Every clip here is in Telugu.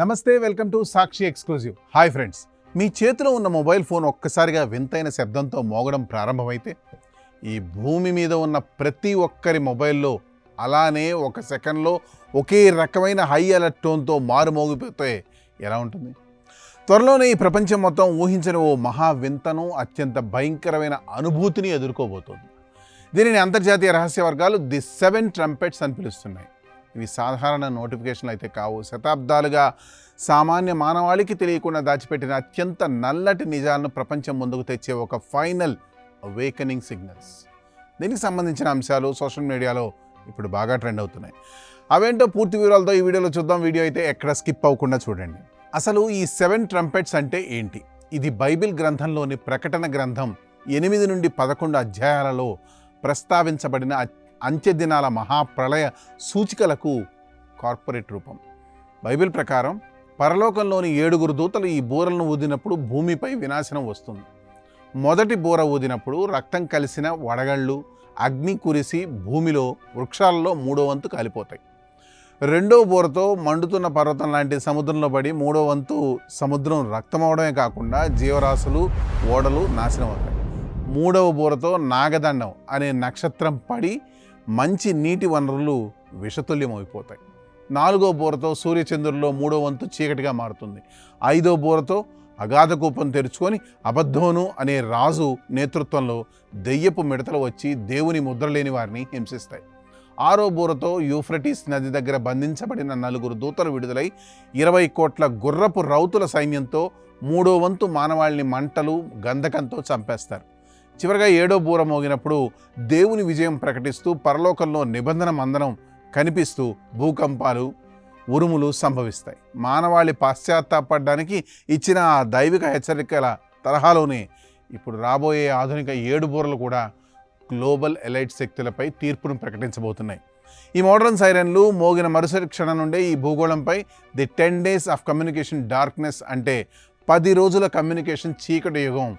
నమస్తే, welcome to Sakshi exclusive. Hi friends, మీ చేతిలో ఉన్న మొబైల్ ఫోన్ ఒక్కసారిగా వింతైన శబ్దంతో మోగడం ప్రారంభమైతే ఈ భూమి మీద ఉన్న ప్రతి ఒక్కరి మొబైల్లో అలానే ఒక సెకండ్లో ఒకే రకమైన హై అలర్ట్ టోన్తో మారుమోగిపోతే ఎలా ఉంటుంది? త్వరలోనే ఈ ప్రపంచం మొత్తం ఊహించని ఓ మహా వింతను, అత్యంత భయంకరమైన అనుభూతిని ఎదుర్కోబోతోంది. దీనిని అంతర్జాతీయ రహస్య వర్గాలు ది 7 ట్రంపెట్స్ అని పిలుస్తున్నాయి. ఇవి సాధారణ నోటిఫికేషన్లు అయితే కావు. శతాబ్దాలుగా సామాన్య మానవాళికి తెలియకుండా దాచిపెట్టిన అత్యంత నల్లటి నిజాలను ప్రపంచం ముందుకు తెచ్చే ఒక ఫైనల్ అవేకనింగ్ సిగ్నల్స్. దీనికి సంబంధించిన అంశాలు సోషల్ మీడియాలో ఇప్పుడు బాగా ట్రెండ్ అవుతున్నాయి. అవేంటో పూర్తి వివరాలతో ఈ వీడియోలో చూద్దాం. వీడియో అయితే ఎక్కడ స్కిప్ అవ్వకుండా చూడండి. అసలు ఈ 7 ట్రంపెట్స్ అంటే ఏంటి? ఇది బైబిల్ గ్రంథంలోని ప్రకటన గ్రంథం 8 నుండి 11 అధ్యాయాలలో ప్రస్తావించబడిన అంత్య దినాల మహాప్రళయ సూచికలకు కార్పొరేట్ రూపం. బైబిల్ ప్రకారం పరలోకంలోని 7 దూతలు ఈ బూరలను ఊదినప్పుడు భూమిపై వినాశనం వస్తుంది. మొదటి బూర ఊదినప్పుడు రక్తం కలిసిన వడగళ్ళు, అగ్ని కురిసి భూమిలో వృక్షాలలో 3వ వంతు కాలిపోతాయి. రెండవ బూరతో మండుతున్న పర్వతం లాంటి సముద్రంలో పడి 3వ వంతు సముద్రం రక్తమవడమే కాకుండా జీవరాశులు, ఓడలు నాశనం అవుతాయి. 3వ బూరతో నాగదండం అనే నక్షత్రం పడి మంచి నీటి వనరులు విషతుల్యమైపోతాయి. 4వ బూరతో సూర్యచంద్రుల్లో 3వ వంతు చీకటిగా మారుతుంది. 5వ బూరతో అగాధ కూపం తెరుచుకొని అబద్ధోను అనే రాజు నేతృత్వంలో దెయ్యపు మిడతలు వచ్చి దేవుని ముద్ర లేని వారిని హింసిస్తాయి. 6వ బూరతో యూఫ్రటీస్ నది దగ్గర బంధించబడిన 4 దూతలు విడుదలై 20 కోట్ల గుర్రపు రౌతుల సైన్యంతో 3వ వంతు మానవాళిని మంటలు, గంధకంతో చంపేస్తారు. చివరిగా 7వ బూర మోగినప్పుడు దేవుని విజయం ప్రకటిస్తూ పరలోకంలో నిబంధన మందనం కనిపిస్తూ భూకంపాలు, ఉరుములు సంభవిస్తాయి. మానవాళి పాశ్చాత్తాపడడానికి ఇచ్చిన ఆ దైవిక హెచ్చరికల తరహాలోనే ఇప్పుడు రాబోయే ఆధునిక 7 బూరలు కూడా గ్లోబల్ ఎలైట్ శక్తులపై తీర్పును ప్రకటించబోతున్నాయి. ఈ మోడర్న్ సైరన్లు మోగిన మరుసటి క్షణం నుండే ఈ భూగోళంపై the 10 days of communication darkness అంటే 10 రోజుల కమ్యూనికేషన్ చీకటి యుగం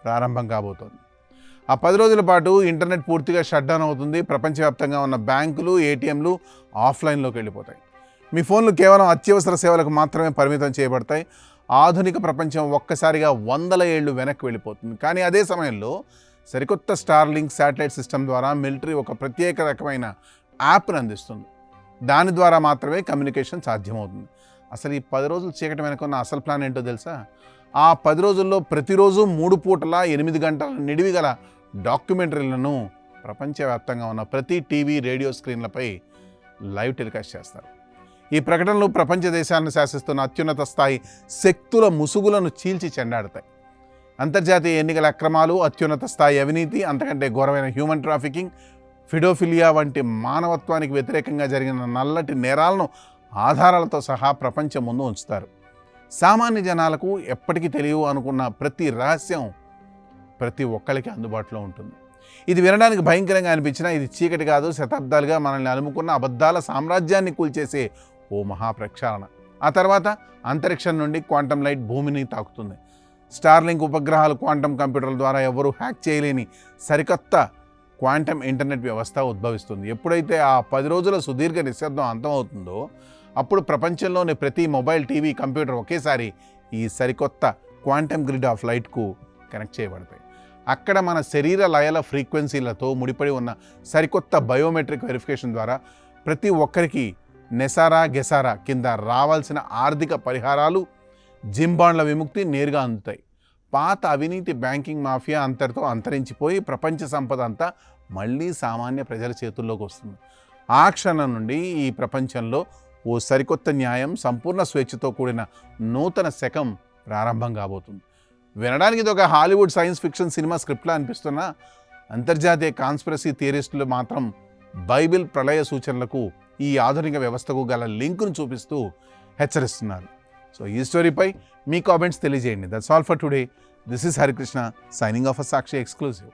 ప్రారంభం కాబోతోంది. ఆ 10 రోజుల పాటు ఇంటర్నెట్ పూర్తిగా షట్ డౌన్ అవుతుంది. ప్రపంచవ్యాప్తంగా ఉన్న బ్యాంకులు, ఏటీఎంలు ఆఫ్లైన్లోకి వెళ్ళిపోతాయి. మీ ఫోన్లు కేవలం అత్యవసర సేవలకు మాత్రమే పరిమితం చేయబడతాయి. ఆధునిక ప్రపంచం ఒక్కసారిగా 100 ఏళ్ళు వెనక్కి వెళ్ళిపోతుంది. కానీ అదే సమయంలో సరికొత్త స్టార్లింక్ శాటిలైట్ సిస్టమ్ ద్వారా మిలిటరీ ఒక ప్రత్యేక రకమైన యాప్ను అందిస్తుంది. దాని ద్వారా మాత్రమే కమ్యూనికేషన్ సాధ్యమవుతుంది. అసలు ఈ 10 రోజులు చీకటి వెనక ఉన్న అసలు ప్లాన్ ఏంటో తెలుసా? ఆ 10 రోజుల్లో ప్రతిరోజు 3 పూటల 8 గంటల నిడివి గల డాక్యుమెంటరీలను ప్రపంచవ్యాప్తంగా ఉన్న ప్రతి టీవీ, రేడియో స్క్రీన్లపై లైవ్ టెలికాస్ట్ చేస్తారు. ఈ ప్రకటనలు ప్రపంచ దేశాలను శాసిస్తున్న అత్యున్నత స్థాయి శక్తుల ముసుగులను చీల్చి చెండాడతాయి. అంతర్జాతీయ ఎన్నికల అక్రమాలు, అత్యున్నత స్థాయి అవినీతి, అంతకంటే ఘోరమైన హ్యూమన్ ట్రాఫికింగ్, ఫిడోఫిలియా వంటి మానవత్వానికి వ్యతిరేకంగా జరిగిన నల్లటి నేరాలను ఆధారాలతో సహా ప్రపంచం ముందు ఉంచుతారు. సామాన్య జనాలకు ఎప్పటికీ తెలియవు అనుకున్న ప్రతి రహస్యం ప్రతి ఒక్కరికి అందుబాటులో ఉంటుంది. ఇది వినడానికి భయంకరంగా అనిపించినా ఇది చీకటి కాదు, శతాబ్దాలుగా మనల్ని అలుముకున్న అబద్ధాల సామ్రాజ్యాన్ని కూల్చేసే ఓ మహాప్రక్షాళన. ఆ తర్వాత అంతరిక్షం నుండి క్వాంటమ్ లైట్ భూమిని తాకుతుంది. స్టార్లింక్ ఉపగ్రహాలు, క్వాంటమ్ కంప్యూటర్ల ద్వారా ఎవరూ హ్యాక్ చేయలేని సరికొత్త క్వాంటమ్ ఇంటర్నెట్ వ్యవస్థ ఉద్భవిస్తుంది. ఎప్పుడైతే ఆ 10 రోజుల సుదీర్ఘ నిశ్శబ్దం అంతమవుతుందో అప్పుడు ప్రపంచంలోని ప్రతి మొబైల్, టీవీ, కంప్యూటర్ ఒకేసారి ఈ సరికొత్త క్వాంటమ్ గ్రిడ్ ఆఫ్ లైట్కు కనెక్ట్ చేయబడతాయి. అక్కడ మన శరీర లయల ఫ్రీక్వెన్సీలతో ముడిపడి ఉన్న సరికొత్త బయోమెట్రిక్ వెరిఫికేషన్ ద్వారా ప్రతి ఒక్కరికి నెసారా, గెసారా కింద రావాల్సిన ఆర్థిక పరిహారాలు, జింబాండ్ల విముక్తి నేరుగా అందుతాయి. పాత అవినీతి, బ్యాంకింగ్ మాఫియా అంతటితో అంతరించిపోయి ప్రపంచ సంపద అంతా మళ్ళీ సామాన్య ప్రజల చేతుల్లోకి వస్తుంది. ఆ క్షణం నుండి ఈ ప్రపంచంలో ఓ సరికొత్త న్యాయం, సంపూర్ణ స్వేచ్ఛతో కూడిన నూతన శకం ప్రారంభం కాబోతుంది. వినడానికి ఇది ఒక హాలీవుడ్ సైన్స్ ఫిక్షన్ సినిమా స్క్రిప్ట్లా అనిపిస్తున్నా అంతర్జాతీయ కాన్స్పిరసీ థియరిస్టులు మాత్రం బైబిల్ ప్రళయ సూచనలకు, ఈ ఆధునిక వ్యవస్థకు గల లింకును చూపిస్తూ హెచ్చరిస్తున్నారు. సో ఈ స్టోరీపై మీ కామెంట్స్ తెలియజేయండి. That's all for today. This is Harikrishna signing off Sakshi exclusive.